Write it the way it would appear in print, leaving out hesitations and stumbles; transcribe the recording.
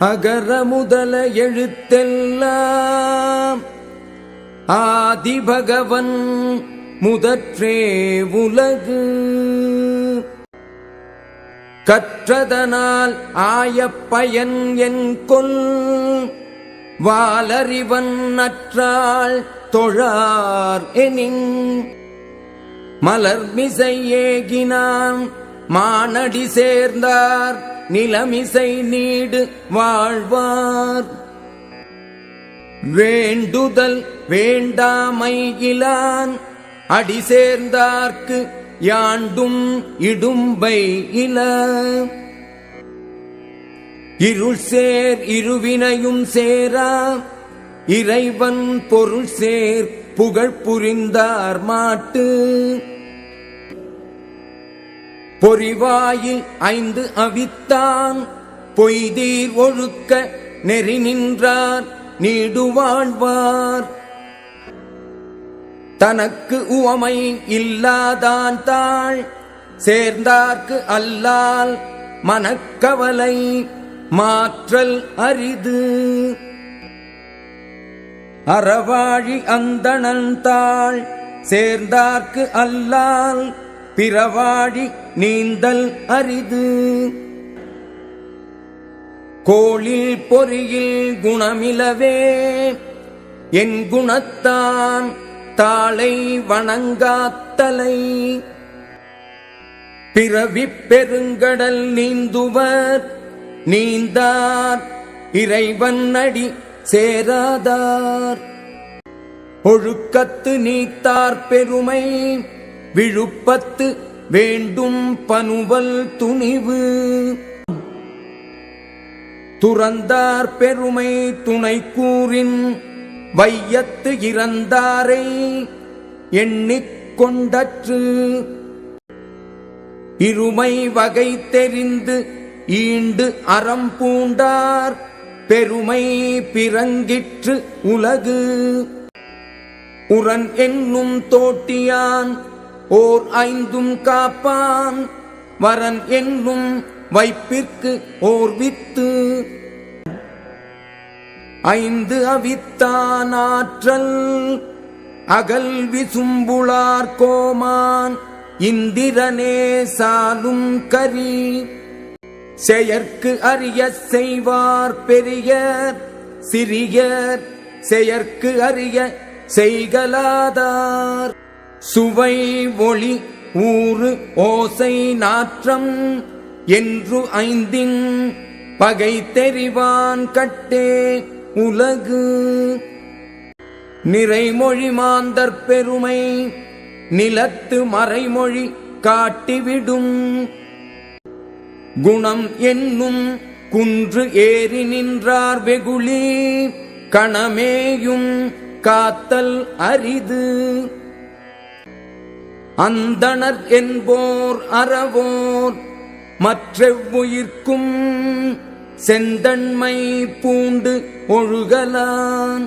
அகர முதல எழுத்தெல்லாம் ஆதிபகவன் முதற்றே உலகு. கற்றதனால் ஆயப்பயன் என்கொல் வாலறிவன் நற்றாள் தொழார் எனின். மலர்மிசை ஏகினான் மானடி சேர்ந்தார் நிலமிசை நீடு வாழ்வார். வேண்டுதல் வேண்டாமை இலான் அடி சேர்ந்தார்க்கு யாண்டும் இடும்பை இல. இருள் சேர் இருவினையும் சேரா இறைவன் பொருள் சேர் புகழ் புரிந்தார் மாட்டு. பொறிவாயில் 5 அவித்தான் பொய்தீர் ஒழுக்க நெறி நின்றார் நீடுவாழ்வார். தனக்கு உவமை இல்லாதான் தாள் சேர்ந்தார்க்கு அல்லால் மனக்கவலை மாற்றல் அரிது. அறவாழி அந்தணன் தாள் சேர்ந்தார்க்கு அல்லால் பிறவாழி நீந்தல் அரிது. கோளில் பொறியில் குணமிலவே என் குணத்தான் தாளை வணங்காத்தலை. பிறவிப் பெருங்கடல் நீந்துவர் நீந்தார் இறைவன் அடி சேராதார். ஒழுக்கத்து நீத்தார் பெருமை விழுப்பத்து வேண்டும் பனுவல் துணிவு. துறந்தார் பெருமை துணை கூறின் வையத்து இறந்தாரை எண்ணிக் கொண்டற்று. இருமை வகை தெரிந்து ஈண்டு அறம் பூண்டார் பெருமை பிறங்கிற்று உலகு. உரன் என்னும் தோட்டியான் ஓர் 5 காப்பான் வரன் என்னும் வைப்பிற்கு ஓர் வித்து. 5 அவித்தான் ஆற்றல் அகல் விசும்புளார் கோமான் இந்திரனே சாலும் கரி. செயற்கு அறிய செய்வார் பெரியர் சிறியர் செயற்கு அறிய செய்கலாதார். சுவை ஒளி ஊறு ஓசை நாற்றம் என்று 5 பகை தெரிவான் கட்டே உலகு. நிறைமொழி மாந்தர் பெருமை நிலத்து மறைமொழி காட்டிவிடும். குணம் என்னும் குன்று ஏறி நின்றார் வெகுளி கணமேயும் காத்தல் அரிது. அந்தணர் என்போர் அறவோர் மற்றெவ்வுயிர்க்கும் செந்தன்மை பூண்டு ஒழுகலான்.